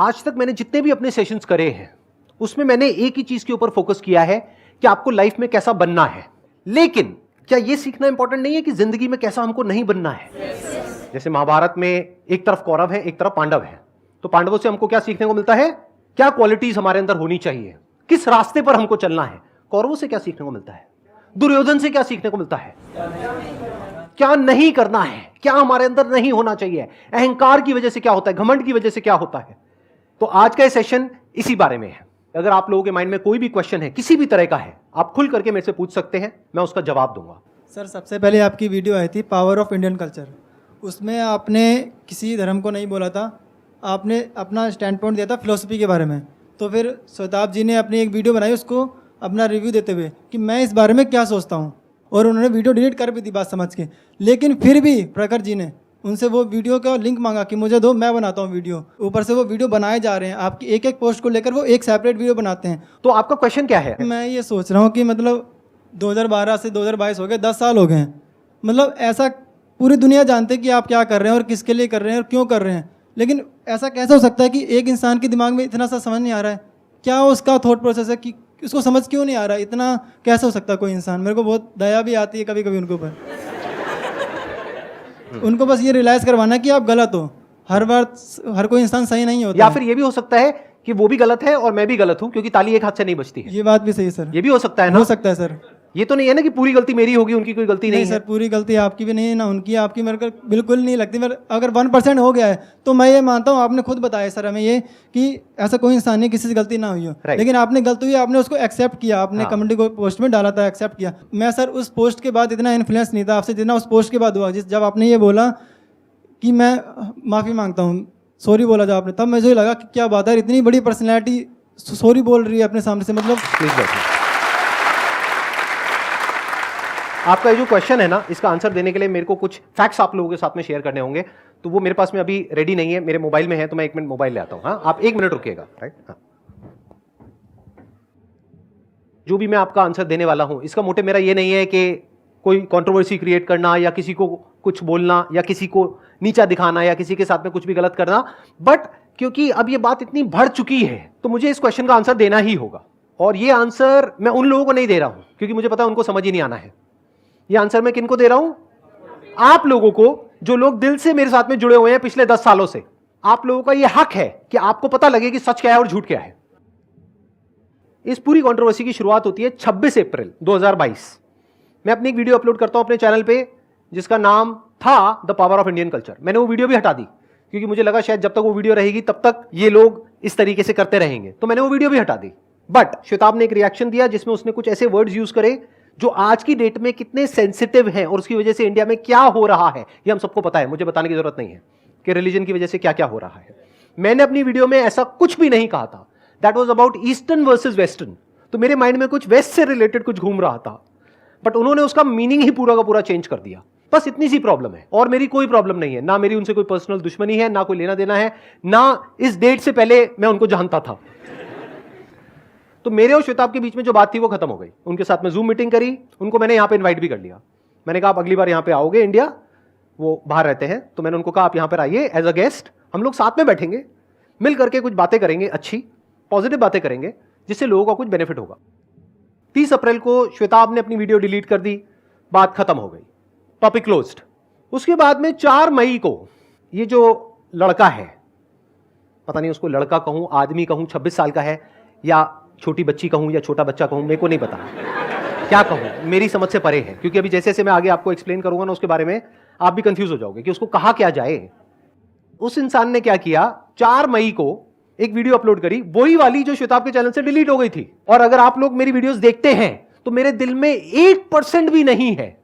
आज तक मैंने जितने भी अपने सेशंस करे हैं उसमें मैंने एक ही चीज के ऊपर फोकस किया है कि आपको लाइफ में कैसा बनना है। लेकिन क्या यह सीखना इंपॉर्टेंट नहीं है कि जिंदगी में कैसा हमको नहीं बनना है? जैसे महाभारत में एक तरफ कौरव है, एक तरफ पांडव है, तो पांडवों से हमको क्या सीखने को मिलता है? क्या क्वालिटीज हमारे अंदर होनी चाहिए, किस रास्ते पर हमको चलना है। कौरवों से क्या सीखने को मिलता है? दुर्योधन से क्या सीखने को मिलता है? क्या नहीं करना है, क्या हमारे अंदर नहीं होना चाहिए, अहंकार की वजह से क्या होता है, घमंड की वजह से क्या होता है। तो आज का सेशन इसी बारे में है। अगर आप लोगों के माइंड में कोई भी क्वेश्चन है, किसी भी तरह का है, आप खुल करके मेरे से पूछ सकते हैं, मैं उसका जवाब दूंगा। सर, सबसे पहले आपकी वीडियो आई थी पावर ऑफ इंडियन कल्चर, उसमें आपने किसी धर्म को नहीं बोला था, आपने अपना स्टैंड पॉइंट दिया था फिलोसफी के बारे में। तो फिर श्वेताब जी ने अपनी एक वीडियो बनाई उसको अपना रिव्यू देते हुए कि मैं इस बारे में क्या सोचता हूँ, और उन्होंने वीडियो डिलीट कर भी दी बात समझ के। लेकिन फिर भी प्रखर जी ने उनसे वो वीडियो का लिंक मांगा कि मुझे दो, मैं बनाता हूँ वीडियो। ऊपर से वो वीडियो बनाए जा रहे हैं, आपकी एक एक पोस्ट को लेकर वो एक सेपरेट वीडियो बनाते हैं। तो आपका क्वेश्चन क्या है? मैं ये सोच रहा हूँ कि मतलब 2012 से 2022 हो गए, 10 साल हो गए हैं। मतलब ऐसा पूरी दुनिया जानते हैं कि आप क्या कर रहे हैं और किसके लिए कर रहे हैं और क्यों कर रहे हैं, लेकिन ऐसा कैसे हो सकता है कि एक इंसान के दिमाग में इतना सा समझ नहीं आ रहा है? क्या उसका थॉट प्रोसेस है कि उसको समझ क्यों नहीं आ रहा है? इतना कैसे हो सकता है कोई इंसान? मेरे को बहुत दया भी आती है कभी कभी उनके ऊपर। उनको बस ये रियलाइज करवाना है कि आप गलत हो। हर बार हर कोई इंसान सही नहीं होता। या फिर ये भी हो सकता है कि वो भी गलत है और मैं भी गलत हूं, क्योंकि ताली एक हाथ से नहीं बचती है। ये बात भी सही है सर। ये भी हो सकता है ना? हो सकता है सर। ये तो नहीं है ना कि पूरी गलती मेरी होगी, उनकी कोई गलती नहीं सर, है। पूरी गलती आपकी भी नहीं है ना उनकी। आपकी मेरे को बिल्कुल नहीं लगती। मेरे अगर 1% हो गया है तो मैं ये मानता हूँ, आपने खुद बताया सर हमें ये कि ऐसा कोई इंसान नहीं किसी से गलती ना हुई हो। लेकिन आपने गलती हुई, आपने उसको एक्सेप्ट किया, आपने कमेंट को पोस्ट में डाला था, एक्सेप्ट किया। मैं सर उस पोस्ट के बाद इतना इन्फ्लुएंस नहीं था आपसे जितना उस पोस्ट के बाद हुआ। जब आपने ये बोला कि मैं माफ़ी मांगता हूँ, सॉरी बोला जब आपने, तब मुझे लगा कि क्या बात है, इतनी बड़ी पर्सनैलिटी सॉरी बोल रही है अपने सामने से। मतलब प्लीज बैठिए। आपका ये जो क्वेश्चन है ना, इसका आंसर देने के लिए मेरे को कुछ फैक्ट्स आप लोगों के साथ में शेयर करने होंगे, तो वो मेरे पास में अभी रेडी नहीं है, मेरे मोबाइल में है, तो मैं 1 मिनट मोबाइल ले आता हूं। हाँ, आप 1 मिनट रुकिएगा। राइट, हाँ। जो भी मैं आपका आंसर देने वाला हूं, इसका मोटिव मेरा ये नहीं है कि कोई कंट्रोवर्सी क्रिएट करना या किसी को कुछ बोलना या किसी को नीचा दिखाना या किसी के साथ में कुछ भी गलत करना, बट क्योंकि अब ये बात इतनी बढ़ चुकी है तो मुझे इस क्वेश्चन का आंसर देना ही होगा। और ये आंसर मैं उन लोगों को नहीं दे रहा हूं क्योंकि मुझे पता है उनको समझ ही नहीं आना है। ये आंसर मैं किनको दे रहा हूं? आप लोगों को, जो लोग दिल से मेरे साथ में जुड़े हुए हैं पिछले 10 सालों से। आप लोगों का यह हक है कि आपको पता लगे कि सच क्या है और झूठ क्या है। इस पूरी कंट्रोवर्सी की शुरुआत होती है 26 अप्रैल 2022। मैं अपनी एक वीडियो अपलोड करता हूं अपने चैनल पे जिसका नाम था the power of Indian culture. मैंने वो वीडियो भी हटा दी क्योंकि मुझे लगा शायद जब तक वो वीडियो रहेगी तब तक ये लोग इस तरीके से करते रहेंगे, तो मैंने वो वीडियो भी हटा दी। बट श्वेताब ने एक रिएक्शन दिया जिसमें उसने कुछ ऐसे वर्ड्स यूज करे जो आज की डेट में कितने सेंसिटिव हैं और उसकी वजह से इंडिया में क्या हो रहा है ये हम सबको पता है, मुझे बताने की जरूरत नहीं है कि रिलीजन की वजह से क्या क्या हो रहा है। मैंने अपनी वीडियो में ऐसा कुछ भी नहीं कहा था। That was about eastern versus western. तो मेरे माइंड में कुछ वेस्ट से रिलेटेड कुछ घूम रहा था, बट उन्होंने उसका मीनिंग ही पूरा का पूरा चेंज कर दिया। बस इतनी सी प्रॉब्लम है और मेरी कोई प्रॉब्लम नहीं है, ना मेरी उनसे कोई पर्सनल दुश्मनी है, ना कोई लेना देना है, ना इस डेट से पहले मैं उनको जानता था। तो मेरे और श्वेताब के बीच में जो बात थी वो खत्म हो गई। उनके साथ में जूम मीटिंग करी, उनको मैंने यहां पे इनवाइट भी कर लिया। मैंने कहा आप अगली बार यहां पे आओगे इंडिया, वो बाहर रहते हैं, तो मैंने उनको कहा आप यहां पर आइए एज अ गेस्ट, हम लोग साथ में बैठेंगे, मिल करके कुछ बातें करेंगे, अच्छी पॉजिटिव बातें करेंगे जिससे लोगों का कुछ बेनिफिट होगा। 30 अप्रैल को श्वेताब ने अपनी वीडियो डिलीट कर दी, बात खत्म हो गई, टॉपिक क्लोज्ड। उसके बाद में 4 मई को ये जो लड़का है, पता नहीं उसको लड़का कहूं, आदमी कहूं, 26 साल का है, या छोटी बच्ची कहूं या छोटा बच्चा कहूं, मेरे को नहीं पता क्या कहूं, मेरी समझ से परे है। क्योंकि अभी जैसे जैसे मैं आगे आपको एक्सप्लेन करूंगा ना उसके बारे में, आप भी कंफ्यूज हो जाओगे कि उसको कहा क्या जाए। उस इंसान ने क्या किया, 4 मई को एक वीडियो अपलोड करी, वही वाली जो श्वेताब के चैनल से डिलीट हो गई थी। और अगर आप लोग मेरी वीडियोस देखते हैं तो मेरे दिल में 1% भी नहीं है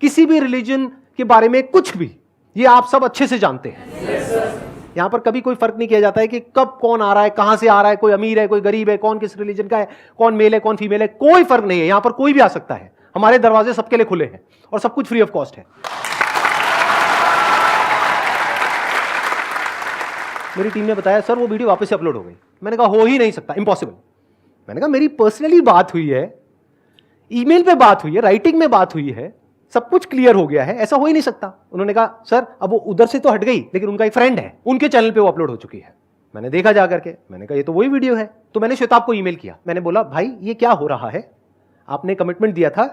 किसी भी रिलीजन के बारे में कुछ भी। ये आप सब अच्छे से जानते हैं। यहां पर कभी कोई फर्क नहीं किया जाता है कि कब कौन आ रहा है, कहां से आ रहा है, कोई अमीर है, कोई गरीब है, कौन किस रिलीजन का है, कौन मेल है, कौन फीमेल है, कोई फर्क नहीं है। यहां पर कोई भी आ सकता है। हमारे दरवाजे सबके लिए खुले हैं और सब कुछ फ्री ऑफ कॉस्ट है। मेरी टीम ने बताया सर वो वीडियो वापस से अपलोड हो गई। मैंने कहा हो ही नहीं सकता, इम्पॉसिबल। मैंने कहा मेरी पर्सनली बात हुई है, ईमेल पे बात हुई है, राइटिंग में बात हुई है, सब कुछ क्लियर हो गया है, ऐसा हो ही नहीं सकता। उन्होंने कहा सर अब वो उधर से तो हट गई लेकिन उनका एक फ्रेंड है, उनके चैनल पे वो अपलोड हो चुकी है। मैंने देखा जा करके, मैंने कहा ये तो वही वीडियो है। तो मैंने श्वेताब को ईमेल किया, मैंने बोला भाई ये क्या हो रहा है, आपने कमिटमेंट दिया था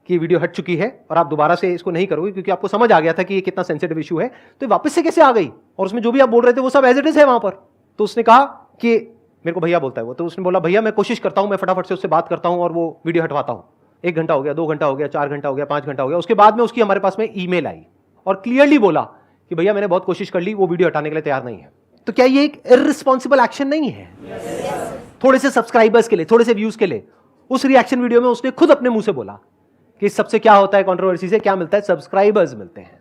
कि वीडियो हट चुकी है और आप दोबारा से इसको नहीं करोगे क्योंकि आपको समझ आ गया था कि ये कितना सेंसिटिव इशू है, तो वापस से कैसे आ गई, और उसमें जो भी आप बोल रहे थे वो सब एज इट इज है वहां पर। तो उसने कहा कि मेरे को भैया बोलता है वो, तो उसने बोला भैया मैं कोशिश करता हूं, मैं फटाफट से उससे बात करता हूं और वो वीडियो हटवाता हूं। 1 घंटा हो गया, 2 घंटा हो गया, 4 घंटा हो गया, 5 घंटा हो गया, उसके बाद में उसकी हमारे पास में ईमेल आई और क्लियरली बोला कि भैया मैंने बहुत कोशिश कर ली, वो वीडियो हटाने के लिए तैयार नहीं है। तो क्या ये एक इररिस्पॉन्सिबल एक्शन नहीं है? थोड़े से सब्सक्राइबर्स के लिए, थोड़े से व्यूज के लिए। उस रिएक्शन वीडियो में उसने खुद अपने मुंह से बोला कि इस सबसे क्या होता है, कंट्रोवर्सी से क्या मिलता है, सब्सक्राइबर्स मिलते हैं।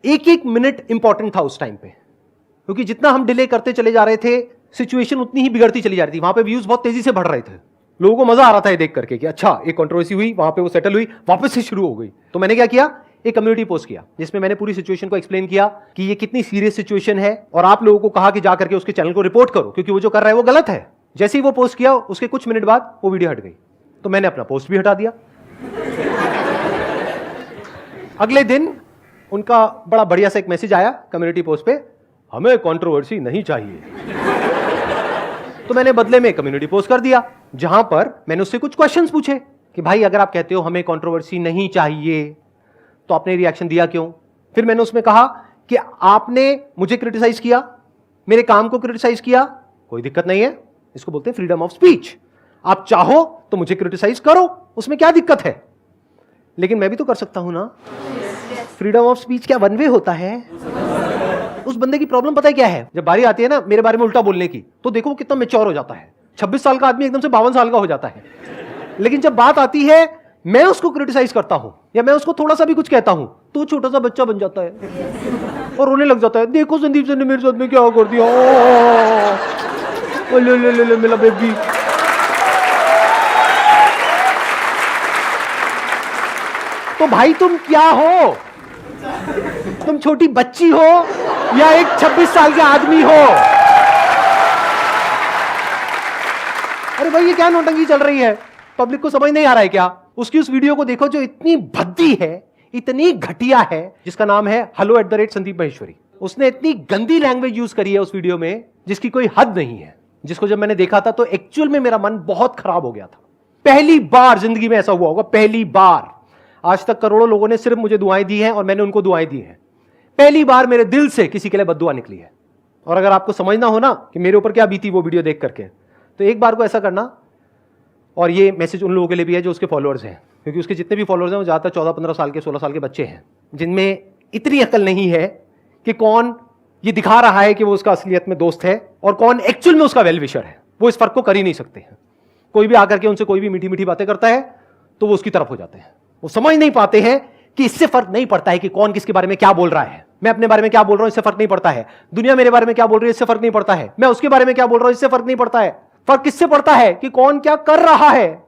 एक एक मिनट इंपॉर्टेंट था उस टाइम पे, क्योंकि जितना हम डिले करते चले जा रहे थे सिचुएशन उतनी ही बिगड़ती चली जा रही थी। वहां पे व्यूज बहुत तेजी से बढ़ रहे थे, लोगों को मजा आ रहा था ये देख करके कि अच्छा एक कंट्रोवर्सी हुई, वहां पे वो सेटल हुई, वापस से शुरू हो गई। तो मैंने क्या किया, एक कम्युनिटी पोस्ट किया जिसमें मैंने पूरी सिचुएशन को एक्सप्लेन किया कि ये कितनी सीरियस सिचुएशन है, और आप लोगों को कहा कि जाकर के उसके चैनल को रिपोर्ट करो क्योंकि वो जो कर रहा है वो गलत है। जैसे ही वो पोस्ट किया उसके कुछ मिनट बाद वो वीडियो हट गई, तो मैंने अपना पोस्ट भी हटा दिया। अगले दिन उनका बड़ा बढ़िया सा एक मैसेज आया कम्युनिटी पोस्ट पे, हमें कंट्रोवर्सी नहीं चाहिए। तो मैंने बदले में कम्युनिटी पोस्ट कर दिया जहां पर मैंने उससे कुछ क्वेश्चंस पूछे कि भाई अगर आप कहते हो हमें कंट्रोवर्सी नहीं चाहिए तो आपने रिएक्शन दिया क्यों। फिर मैंने उसमें कहा कि आपने मुझे क्रिटिसाइज किया, मेरे काम को क्रिटिसाइज किया, कोई दिक्कत नहीं है, इसको बोलते हैं फ्रीडम ऑफ स्पीच। आप चाहो तो मुझे क्रिटिसाइज करो, उसमें क्या दिक्कत है, लेकिन मैं भी तो कर सकता हूं ना। फ्रीडम ऑफ स्पीच क्या वन वे होता है? उस बंदे की प्रॉब्लम पता है क्या है, जब बारी आती है ना मेरे बारे में उल्टा बोलने की, तो देखो वो कितना मैच्योर हो जाता है। 26 साल का आदमी एकदम से 52 साल का हो जाता है। लेकिन जब बात आती है मैं उसको क्रिटिसाइज करता हूं या मैं उसको थोड़ा सा भी कुछ कहता हूं तो छोटा सा बच्चा बन जाता है और रोने लग जाता है, देखो संदीप सर ने मेरे साथ में क्या कर दिया, ओ ले ले ले ले मेरा बेबी। तो भाई तुम क्या हो, तुम छोटी बच्ची हो या एक 26 साल के आदमी हो? अरे भाई ये क्या नौटंकी चल रही है, पब्लिक को समझ नहीं आ रहा है क्या? उसकी उस वीडियो को देखो जो इतनी भद्दी है, इतनी घटिया है, जिसका नाम है hello@संदीप महेश्वरी। उसने इतनी गंदी लैंग्वेज यूज करी है उस वीडियो में जिसकी कोई हद नहीं है, जिसको जब मैंने देखा था तो एक्चुअल में मेरा मन बहुत खराब हो गया था। पहली बार जिंदगी में ऐसा हुआ होगा, पहली बार। आज तक करोड़ों लोगों ने सिर्फ मुझे दुआएं दी हैं और मैंने उनको दुआएं दी हैं। पहली बार मेरे दिल से किसी के लिए बद्दुआ निकली है। और अगर आपको समझना हो ना कि मेरे ऊपर क्या बीती वो वीडियो देख करके, तो एक बार को ऐसा करना, और ये मैसेज उन लोगों के लिए भी है जो उसके फॉलोअर्स हैं, क्योंकि उसके जितने भी फॉलोअर्स हैं वो ज़्यादातर 14-15 साल के, 16 साल के बच्चे हैं, जिनमें इतनी अकल नहीं है कि कौन ये दिखा रहा है कि वो उसका असलियत में दोस्त है और कौन एक्चुअल में उसका वेल विशर है। वो इस फर्क को कर ही नहीं सकते हैं। कोई भी आकर के उनसे कोई भी मीठी मीठी बातें करता है तो वो उसकी तरफ हो जाते हैं। वो समझ नहीं पाते हैं कि इससे फर्क नहीं पड़ता है कि कौन किसके बारे में क्या बोल रहा है। मैं अपने बारे में क्या बोल रहा हूं इससे फर्क नहीं पड़ता है, दुनिया मेरे बारे में क्या बोल रही है इससे फर्क नहीं पड़ता है, मैं उसके बारे में क्या बोल रहा हूं इससे फर्क नहीं पड़ता है। फर्क किससे पड़ता है कि कौन क्या कर रहा है।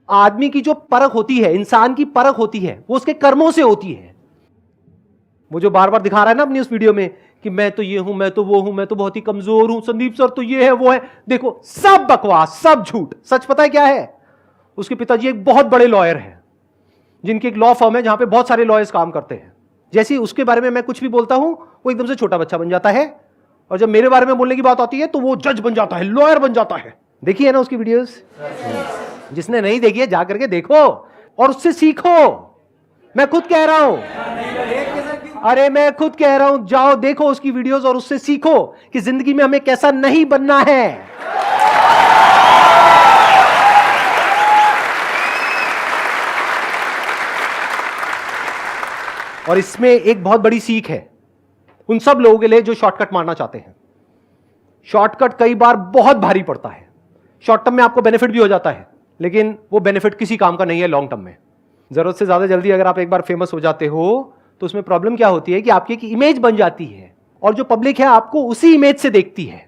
आदमी की जो परख होती है, इंसान की परख होती है, वो उसके कर्मों से होती है। वो जो बार बार दिखा रहा है ना अपनी उस वीडियो में कि मैं तो ये हूं, मैं तो वो हूं, मैं तो बहुत ही कमजोर हूं, संदीप सर तो ये है वो है, देखो सब बकवास, सब झूठ। सच पता है क्या है? उसके पिताजी एक बहुत बड़े लॉयर हैं, जिनकी एक लॉ फर्म है जहां पे बहुत सारे लॉयर्स काम करते हैं। जैसे ही उसके बारे में मैं कुछ भी बोलता हूं वो एकदम से छोटा बच्चा बन जाता है, और जब मेरे बारे में बोलने की बात आती है तो वो जज बन जाता है, लॉयर बन जाता है। देखिए ना उसकी वीडियोस, जिसने नहीं देखी है जा करके देखो और उससे सीखो। मैं खुद कह रहा हूं, अरे मैं खुद कह रहा हूं, जाओ देखो उसकी वीडियोस और उससे सीखो कि जिंदगी में हमें कैसा नहीं बनना है। और इसमें एक बहुत बड़ी सीख है उन सब लोगों के लिए जो शॉर्टकट मारना चाहते हैं। शॉर्टकट कई बार बहुत भारी पड़ता है। शॉर्ट टर्म में आपको बेनिफिट भी हो जाता है, लेकिन वो बेनिफिट किसी काम का नहीं है लॉन्ग टर्म में। जरूरत से ज्यादा जल्दी अगर आप एक बार फेमस हो जाते हो तो उसमें प्रॉब्लम क्या होती है कि आपकी एक इमेज बन जाती है और जो पब्लिक है आपको उसी इमेज से देखती है।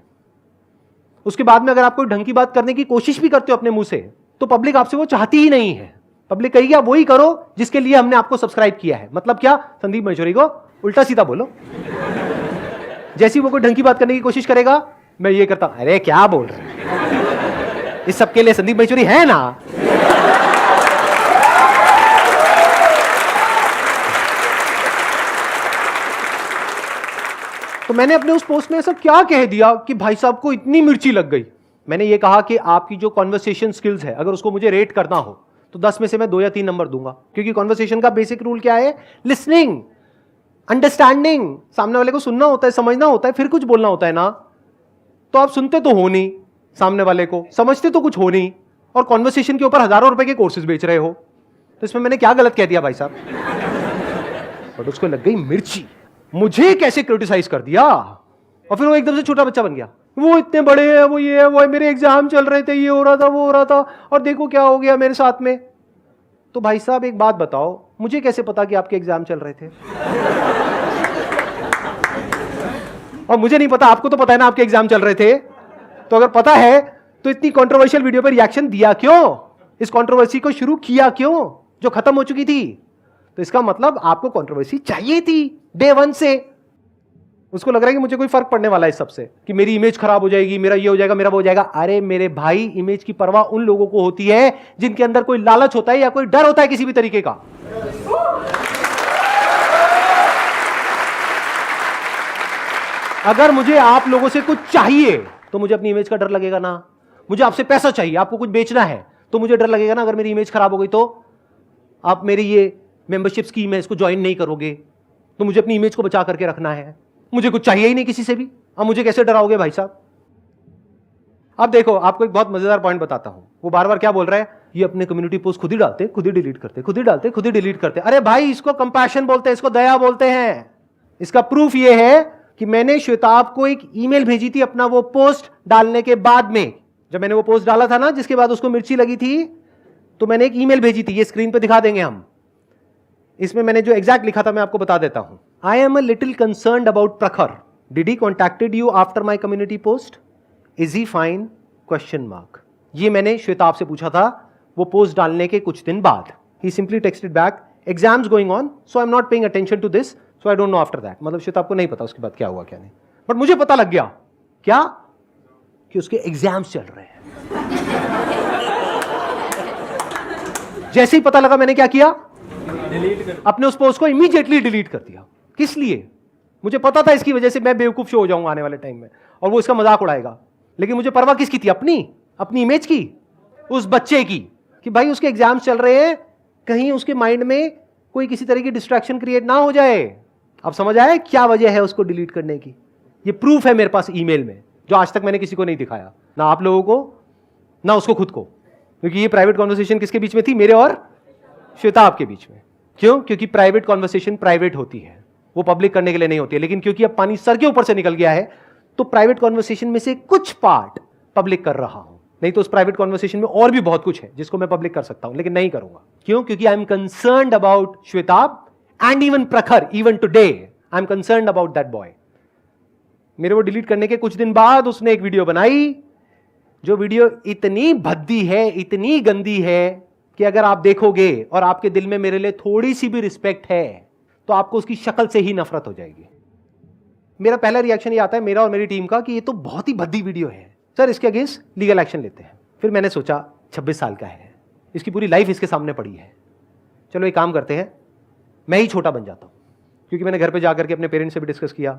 उसके बाद में अगर आप कोई ढंग की बात करने की कोशिश भी करते हो अपने मुंह से तो पब्लिक आपसे वो चाहती ही नहीं है। पब्लिक कहेगी आप वही करो जिसके लिए हमने आपको सब्सक्राइब किया है। मतलब क्या? संदीप महेश्वरी को उल्टा सीधा बोलो। जैसी वो कोई ढंग की बात करने की कोशिश करेगा, मैं ये करता हूं, अरे क्या बोल रहे हैं, इस सबके लिए संदीप महेश्वरी है ना। तो मैंने अपने उस पोस्ट में ऐसा क्या कह दिया कि भाई साहब को इतनी मिर्ची लग गई? मैंने ये कहा कि आपकी जो कॉन्वर्सेशन स्किल्स है, अगर उसको मुझे रेट करना हो तो 10 में से मैं 2 या 3 नंबर दूंगा, क्योंकि कॉन्वर्सेशन का बेसिक रूल क्या है? Listening, understanding. सामने वाले को सुनना होता है, समझना होता है, फिर कुछ बोलना होता है ना। तो आप सुनते तो हो नहीं, सामने वाले को समझते तो कुछ हो नहीं, और कॉन्वर्सेशन के ऊपर हजारों रुपए के कोर्सेज बेच रहे हो। तो इसमें मैंने क्या गलत कह दिया भाई साहब? बट उसको लग गई मिर्ची, मुझे कैसे क्रिटिसाइज कर दिया, और फिर वो एकदम से छोटा बच्चा बन गया। वो इतने बड़े हैं, वो ये है, वो है, मेरे एग्जाम चल रहे थे, ये हो रहा था, वो हो रहा था, और देखो क्या हो गया मेरे साथ में। तो भाई साहब एक बात बताओ, मुझे कैसे पता कि आपके एग्जाम चल रहे थे? और मुझे नहीं पता, आपको तो पता है ना आपके एग्जाम चल रहे थे। तो अगर पता है तो इतनी कंट्रोवर्शियल वीडियो पर रिएक्शन दिया क्यों? इस कंट्रोवर्सी को शुरू किया क्यों जो खत्म हो चुकी थी? तो इसका मतलब आपको कंट्रोवर्सी चाहिए थी डे 1 से। उसको लग रहा है कि मुझे कोई फर्क पड़ने वाला है इस सबसे, कि मेरी इमेज खराब हो जाएगी, मेरा ये हो जाएगा, मेरा वो हो जाएगा। अरे मेरे भाई, इमेज की परवाह उन लोगों को होती है जिनके अंदर कोई लालच होता है या कोई डर होता है किसी भी तरीके का। अगर मुझे आप लोगों से कुछ चाहिए तो मुझे अपनी इमेज का डर लगेगा ना। मुझे आपसे पैसा चाहिए, आपको कुछ बेचना है, तो मुझे डर लगेगा ना अगर मेरी इमेज खराब हो गई तो आप मेरी ये मेंबरशिप स्कीम है इसको ज्वाइन नहीं करोगे। तो मुझे अपनी इमेज को बचा करके रखना है, मुझे कुछ चाहिए ही नहीं किसी से भी। अब मुझे कैसे डराओगे भाई साहब? अब देखो, आपको एक बहुत मजेदार पॉइंट बताता हूं। वो बार बार क्या बोल रहा है? ये अपने कम्युनिटी पोस्ट खुद ही डालते, खुद ही डिलीट करते, खुद ही डालते, खुद ही डिलीट करते। अरे भाई, इसको कंपैशन बोलते हैं, इसको दया बोलते हैं। इसका प्रूफ ये है कि मैंने श्वेताब को एक ईमेल भेजी थी अपना वो पोस्ट डालने के बाद में। जब मैंने वो पोस्ट डाला था ना, जिसके बाद उसको मिर्ची लगी थी, तो मैंने एक ईमेल भेजी थी। ये स्क्रीन पे दिखा देंगे हम। इसमें मैंने जो एग्जैक्ट लिखा था मैं आपको बता देता हूं। I am a little concerned about Prakhar. Did he contacted you after my community post? Is he fine? Question mark. ये मैंने श्वेताब से पूछा था वो पोस्ट डालने के कुछ दिन बाद। He simply texted back, exams going on so I am not paying attention to this so I don't know after that. मतलब श्वेताब को नहीं पता उसके बाद क्या हुआ क्या नहीं, बट मुझे पता लग गया क्या, कि उसके एग्जाम्स चल रहे हैं। जैसे ही पता लगा मैंने क्या किया, अपने उस पोस्ट को इमीडिएटली डिलीट कर दिया। किस लिए? मुझे पता था इसकी वजह से मैं बेवकूफ शो हो जाऊंगा आने वाले टाइम में, और वो इसका मजाक उड़ाएगा। लेकिन मुझे परवाह किसकी थी? अपनी इमेज की, उस बच्चे की, कि भाई उसके एग्जाम्स चल रहे हैं, कहीं उसके माइंड में कोई किसी तरह की डिस्ट्रैक्शन क्रिएट ना हो जाए। अब समझ आया क्या वजह है उसको डिलीट करने की? ये प्रूफ है मेरे पास ईमेल में, जो आज तक मैंने किसी को नहीं दिखाया, ना आप लोगों को ना उसको खुद को। क्योंकि ये प्राइवेट कॉन्वर्सेशन किसके बीच में थी? मेरे और श्वेताब के बीच में। क्यों? क्योंकि प्राइवेट कॉन्वर्सेशन प्राइवेट होती है, वो पब्लिक करने के लिए नहीं होती है। लेकिन क्योंकि अब पानी सर के ऊपर से निकल गया है, तो प्राइवेट कॉन्वर्सेशन में से कुछ पार्ट पब्लिक कर रहा हूं। नहीं तो उस प्राइवेट कॉन्वर्सेशन में और भी बहुत कुछ है जिसको मैं पब्लिक कर सकता हूं, लेकिन नहीं करूंगा। क्यों? क्योंकि I am concerned about Shwetab and even Prakhar. Even today I am concerned about that boy. मेरे वो डिलीट करने के कुछ दिन बाद उसने एक वीडियो बनाई, जो वीडियो इतनी भद्दी है, इतनी गंदी है, कि अगर आप देखोगे और आपके दिल में मेरे लिए थोड़ी सी भी रिस्पेक्ट है तो आपको उसकी शक्ल से ही नफरत हो जाएगी। मेरा पहला रिएक्शन ये आता है, मेरा और मेरी टीम का, कि ये तो बहुत ही भद्दी वीडियो है सर, इसके अगेंस्ट लीगल एक्शन लेते हैं। फिर मैंने सोचा 26 साल का है, इसकी पूरी लाइफ इसके सामने पड़ी है, चलो एक काम करते हैं, मैं ही छोटा बन जाता हूं। क्योंकि मैंने घर पे जाकर के अपने पेरेंट्स से भी डिस्कस किया,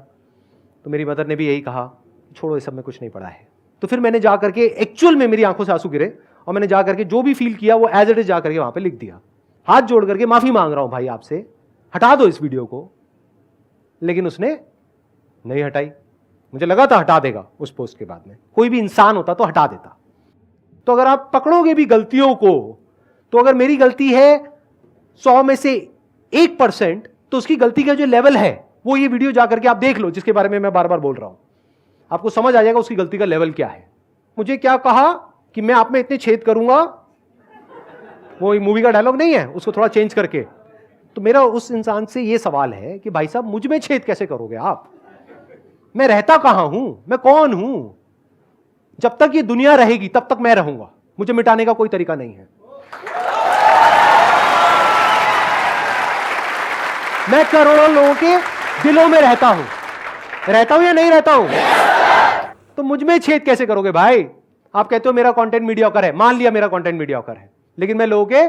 तो मेरी मदर ने भी यही कहा, छोड़ो इस सब में कुछ नहीं पड़ा है। तो फिर मैंने जा करके, एक्चुअल में मेरी आंखों से आंसू गिरे, और मैंने जा करके जो भी फील किया वो एज इट इज जा करके वहां पे लिख दिया। हाथ जोड़ करके माफी मांग रहा हूं भाई आपसे, हटा दो इस वीडियो को। लेकिन उसने नहीं हटाई। मुझे लगा था हटा देगा उस पोस्ट के बाद में, कोई भी इंसान होता तो हटा देता। तो अगर आप पकड़ोगे भी गलतियों को, तो अगर मेरी गलती है 100 में से 1%, तो उसकी गलती का जो लेवल है वो ये वीडियो जाकर के आप देख लो, जिसके बारे में मैं बार बार बोल रहा हूं। आपको समझ आ जाएगा उसकी गलती का लेवल क्या है। मुझे क्या कहा कि मैं आप में इतने छेद करूंगा, वो मूवी का डायलॉग नहीं है, उसको थोड़ा चेंज करके। तो मेरा उस इंसान से ये सवाल है कि भाई साहब, मुझ में छेद कैसे करोगे आप? मैं रहता कहां हूं? मैं कौन हूं? जब तक ये दुनिया रहेगी तब तक मैं रहूंगा, मुझे मिटाने का कोई तरीका नहीं है। मैं करोड़ों लोगों के दिलों में रहता हूं या नहीं रहता हूं? तो मुझ में छेद कैसे करोगे भाई? आप कहते हो मेरा कंटेंट मीडियोकर है, मान लिया मेरा कंटेंट मीडियोकर है, लेकिन मैं लोगों के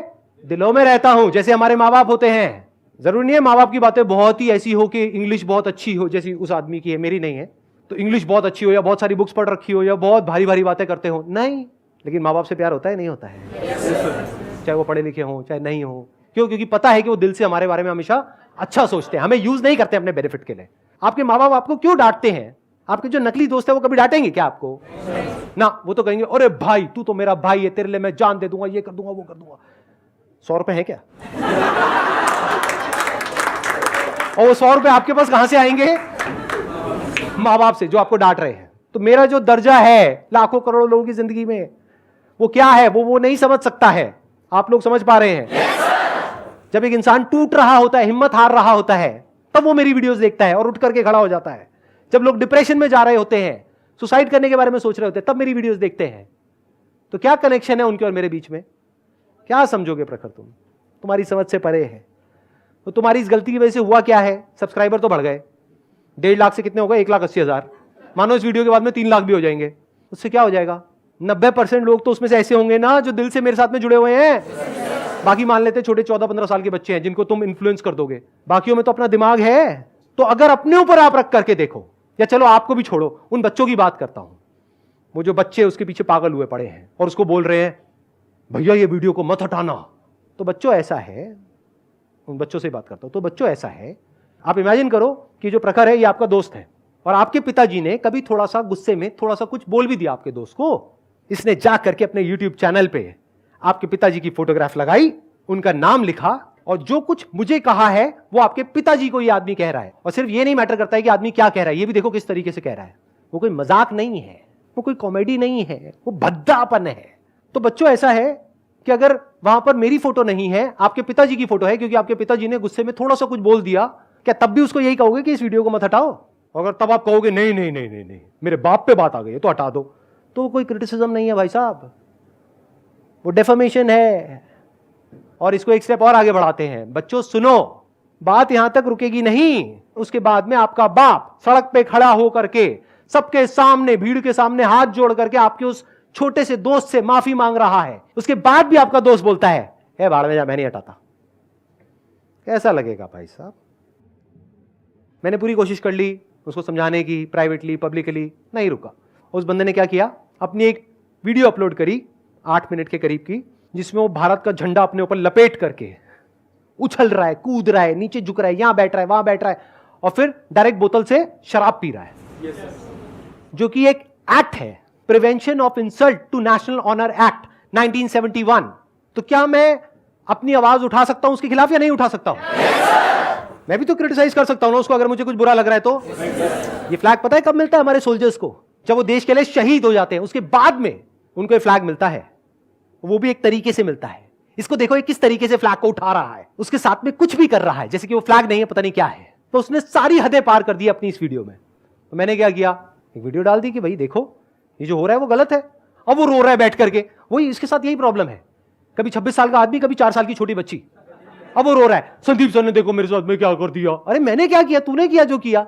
दिलों में रहता हूं, जैसे हमारे मां बाप होते हैं। जरूरी नहीं है माँ बाप की बातें बहुत ही ऐसी हो कि इंग्लिश बहुत अच्छी हो जैसी उस आदमी की है, मेरी नहीं है, तो इंग्लिश बहुत अच्छी हो या बहुत सारी बुक्स पढ़ रखी हो या बहुत भारी भारी बातें करते हो, नहीं। लेकिन माँ बाप से प्यार होता है नहीं होता है, चाहे वो पढ़े लिखे हो चाहे नहीं हो। क्यों? क्योंकि पता है कि वो दिल से हमारे बारे में हमेशा अच्छा सोचते हैं, हमें यूज नहीं करते अपने बेनिफिट के लिए। आपके माँ बाप आपको क्यों डांटते हैं? आपके जो नकली दोस्त है वो कभी डांटेंगे क्या आपको? ना, वो तो कहेंगे अरे भाई तू तो मेरा भाई है, तेरे लिए मैं जान दे दूंगा, ये कर दूंगा वो कर दूंगा। 100 रुपए है क्या? और वो 100 रुपए आपके पास कहां से आएंगे? माँ बाप से, जो आपको डांट रहे हैं। तो मेरा जो दर्जा है लाखों करोड़ों लोगों की जिंदगी में, वो क्या है वो नहीं समझ सकता है। आप लोग समझ पा रहे हैं? जब एक इंसान टूट रहा होता है, हिम्मत हार रहा होता है, तब वो मेरी वीडियोस देखता है और उठ करके खड़ा हो जाता है। जब लोग डिप्रेशन में जा रहे होते हैं, सुसाइड करने के बारे में सोच रहे होते हैं, तब मेरी वीडियोस देखते हैं। तो क्या कनेक्शन है उनके और मेरे बीच में? क्या समझोगे प्रखर? तुम्हारी समझ से परे है। तो तुम्हारी इस गलती की वजह से हुआ क्या है? सब्सक्राइबर तो बढ़ गए, 1.5 लाख से कितने हो गए? 1,80,000। मानो इस वीडियो के बाद में 3 लाख भी हो जाएंगे, उससे क्या हो जाएगा? 90% लोग तो उसमें से ऐसे होंगे ना जो दिल से मेरे साथ में जुड़े हुए हैं। बाकी मान लेते छोटे 14-15 साल के बच्चे हैं जिनको तुम इन्फ्लुएंस कर दोगे, बाकियों में तो अपना दिमाग है। तो अगर अपने ऊपर आप रख करके देखो, या चलो आपको भी छोड़ो, उन बच्चों की बात करता हूं, वो जो बच्चे उसके पीछे पागल हुए पड़े हैं और उसको बोल रहे हैं भैया ये वीडियो को मत हटाना। तो बच्चों ऐसा है, उन बच्चों से बात करता हूं, तो बच्चों ऐसा है, आप इमेजिन करो कि जो प्रखर है ये आपका दोस्त है और आपके पिताजी ने कभी थोड़ा सा गुस्से में थोड़ा सा कुछ बोल भी दिया आपके दोस्त को। इसने जा करके अपने YouTube चैनल पे आपके पिताजी की फोटोग्राफ लगाई, उनका नाम लिखा और जो कुछ मुझे कहा है वो आपके पिताजी को ये आदमी कह रहा है। और सिर्फ ये नहीं मैटर करता है कि आदमी क्या कह रहा है, ये भी देखो किस तरीके से कह रहा है। वो कोई मजाक नहीं है, वो कोई कॉमेडी नहीं है, वो भद्दापन है। तो बच्चों ऐसा है कि अगर वहां पर मेरी फोटो नहीं है, आपके पिताजी की फोटो है, क्योंकि आपके पिताजी ने गुस्से में थोड़ा सा कुछ बोल दिया, क्या तब भी उसको यही कहोगे कि इस वीडियो को मत हटाओ? अगर तब आप कहोगे नहीं नहीं नहीं नहीं नहीं मेरे बाप पे बात आ गई है तो हटा दो, तो कोई क्रिटिसिज्म नहीं है भाई साहब, वो डेफमेशन है। और इसको एक स्टेप और आगे बढ़ाते हैं। बच्चों सुनो, बात यहां तक रुकेगी नहीं। उसके बाद में आपका बाप सड़क पे खड़ा हो करके सबके सामने, भीड़ के सामने हाथ जोड़ करके आपके उस छोटे से दोस्त से माफी मांग रहा है। उसके बाद भी आपका दोस्त बोलता है भाड़ में जा, मैं नहीं हटाता। कैसा लगेगा भाई साहब? मैंने पूरी कोशिश कर ली उसको समझाने की, प्राइवेटली पब्लिकली, नहीं रुका। उस बंदे ने क्या किया, अपनी एक वीडियो अपलोड करी 8 मिनट के करीब की, जिसमें वो भारत का झंडा अपने ऊपर लपेट करके उछल रहा है, कूद रहा है, नीचे झुक रहा है, यहां बैठ रहा है, वहां बैठ रहा है, और फिर डायरेक्ट बोतल से शराब पी रहा है। जो कि एक एक्ट है, prevention of insult to national honour act 1971। तो क्या मैं अपनी आवाज उठा सकता हूं उसके खिलाफ या नहीं उठा सकता हूं? मैं भी तो क्रिटिसाइज कर सकता हूं ना उसको, अगर मुझे कुछ बुरा लग रहा है तो। ये फ्लैग पता है कब मिलता है हमारे सोल्जर्स को? जब वो देश के लिए शहीद हो जाते हैं, उसके बाद में उनको ये फ्लैग मिलता है। वो भी एक तरीके से मिलता है। इसको देखो ये किस तरीके से फ्लैग को उठा रहा है, उसके साथ में कुछ भी कर रहा है जैसे कि वो फ्लैग नहीं है, पता नहीं क्या है। तो उसने सारी हदें पार कर दी अपनी इस वीडियो में। तो मैंने क्या किया, एक वीडियो डाल दी कि भाई देखो ये जो हो रहा है वो गलत है। अब वो रो रहा है बैठ करके, वही इसके साथ यही प्रॉब्लम है। कभी 26 साल का आदमी, कभी 4 साल की छोटी बच्ची, अब वो रो रहा है, संदीप सर ने देखो मेरे साथ में क्या कर दिया। अरे मैंने क्या किया, तूने किया जो किया।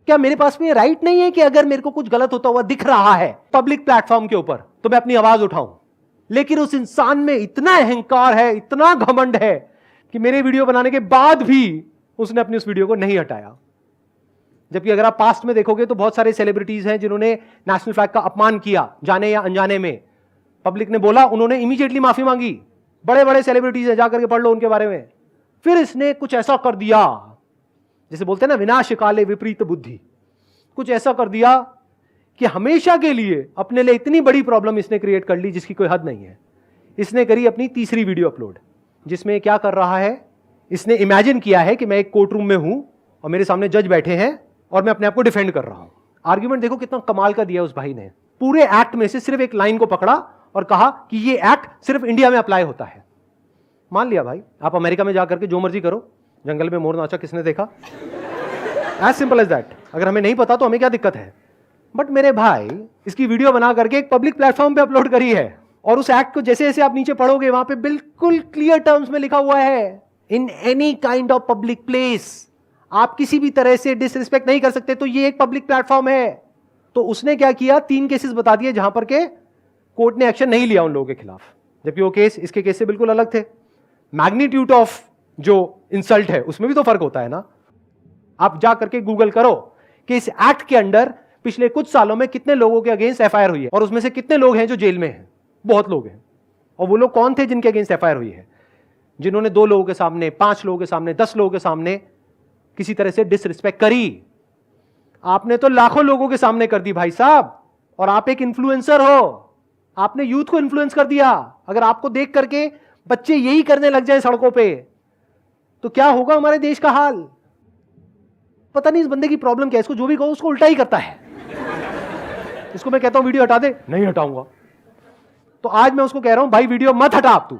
क्या मेरे पास में राइट नहीं है कि अगर मेरे को कुछ गलत होता हुआ दिख रहा है पब्लिक प्लेटफॉर्म के ऊपर तो मैं अपनी आवाज उठाऊं? लेकिन उस इंसान में इतना अहंकार है, इतना घमंड है कि मेरे वीडियो बनाने के बाद भी उसने अपनी उस वीडियो को नहीं हटाया। जबकि अगर आप पास्ट में देखोगे तो बहुत सारे सेलिब्रिटीज हैं जिन्होंने नेशनल फ्लैग का अपमान किया, जाने या अनजाने में। पब्लिक ने बोला, उन्होंने इमीडिएटली माफी मांगी। बड़े बड़े सेलिब्रिटीज हैं, जाकर के पढ़ लो उनके बारे में। फिर इसने कुछ ऐसा कर दिया, जैसे बोलते हैं ना विनाश काले विपरीत बुद्धि, कुछ ऐसा कर दिया कि हमेशा के लिए अपने लिए इतनी बड़ी प्रॉब्लम इसने क्रिएट कर ली जिसकी कोई हद नहीं है। इसने करी अपनी तीसरी वीडियो अपलोड, जिसमें क्या कर रहा है, इसने इमेजिन किया है कि मैं एक कोर्ट रूम में हूं और मेरे सामने जज बैठे हैं और मैं अपने आप को डिफेंड कर रहा हूं। आर्ग्यूमेंट देखो कितना कमाल का दिया उस भाई ने। पूरे एक्ट में से सिर्फ एक लाइन को पकड़ा और कहा कि ये एक्ट सिर्फ इंडिया में अप्लाई होता है। मान लिया भाई, आप अमेरिका में जाकर के जो मर्जी करो, जंगल में मोर नाचा किसने देखा? As simple as that. अगर हमें नहीं पता तो हमें क्या दिक्कत है? बट मेरे भाई इसकी वीडियो बना करके एक पब्लिक प्लेटफॉर्म पे अपलोड करी है और उस एक्ट को जैसे जैसे आप नीचे पढ़ोगे वहां पे बिल्कुल क्लियर टर्म्स में लिखा हुआ है, in any kind of public place आप किसी भी तरह से डिसरिस्पेक्ट नहीं कर सकते, तो ये एक पब्लिक प्लेटफॉर्म है। तो उसने क्या किया, 3 केसेस बता दिए जहां पर के कोर्ट ने एक्शन नहीं लिया उन लोगों के खिलाफ, जबकि वो केस इसके केस से बिल्कुल अलग थे। मैग्नीट्यूड ऑफ जो इंसल्ट है उसमें भी तो फर्क होता है ना। आप जा करके गूगल करो कि इस एक्ट के अंडर पिछले कुछ सालों में कितने लोगों के अगेंस्ट एफआईआर हुई है और उसमें से कितने लोग हैं जो जेल में हैं। बहुत लोग हैं। और वो लोग कौन थे जिनके अगेंस्ट एफआईआर हुई है? जिन्होंने 2 लोगों के सामने, 5 लोगों के सामने, 10 लोगों के सामने किसी तरह से डिसरिस्पेक्ट करी। आपने तो लाखों लोगों के सामने कर दी भाई साहब, और आप एक इन्फ्लुएंसर हो। आपने यूथ को इन्फ्लुएंस कर दिया। अगर आपको देख करके बच्चे यही करने लग जाए सड़कों पे, तो क्या होगा हमारे देश का हाल? पता नहीं इस बंदे की प्रॉब्लम क्या है। इसको जो भी कहो उसको उल्टा ही करता है। इसको मैं कहता हूं वीडियो हटा दे, नहीं हटाऊंगा। तो आज मैं उसको कह रहा हूं भाई वीडियो मत हटा अब तू।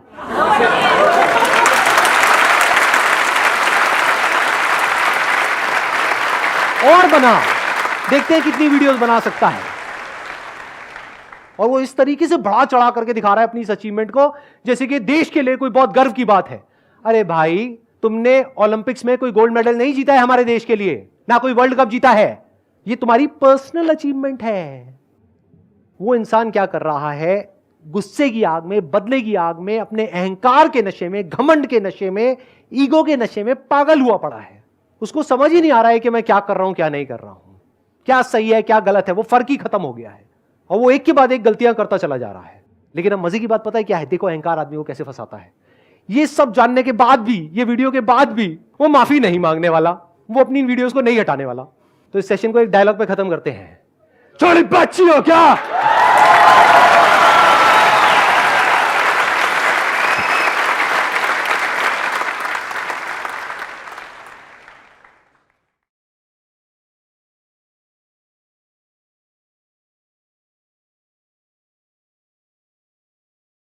और बना, देखते हैं कितनी वीडियोस बना सकता है। और वो इस तरीके से बढ़ा चढ़ा करके दिखा रहा है अपनी इस अचीवमेंट को, जैसे कि देश के लिए कोई बहुत गर्व की बात है। अरे भाई, तुमने ओलंपिक्स में कोई गोल्ड मेडल नहीं जीता है हमारे देश के लिए, ना कोई वर्ल्ड कप जीता है। ये तुम्हारी पर्सनल अचीवमेंट है। वो इंसान क्या कर रहा है? गुस्से की आग में, बदले की आग में, अपने अहंकार के नशे में, घमंड के नशे में, ईगो के नशे में पागल हुआ पड़ा है। उसको समझ ही नहीं आ रहा है कि मैं क्या कर रहा हूं, क्या नहीं कर रहा हूं, क्या सही है, क्या गलत है। वो फर्क ही खत्म हो गया है और वो एक के बाद एक गलतियां करता चला जा रहा है। लेकिन अब मजे की बात पता है क्या है? देखो अहंकार आदमी को कैसे फंसाता है। ये सब जानने के बाद भी, ये वीडियो के बाद भी वो माफी नहीं मांगने वाला, वो अपनी वीडियोस को नहीं हटाने वाला। तो इस सेशन को एक डायलॉग पे खत्म करते हैं। छोड़ी बच्ची हो क्या?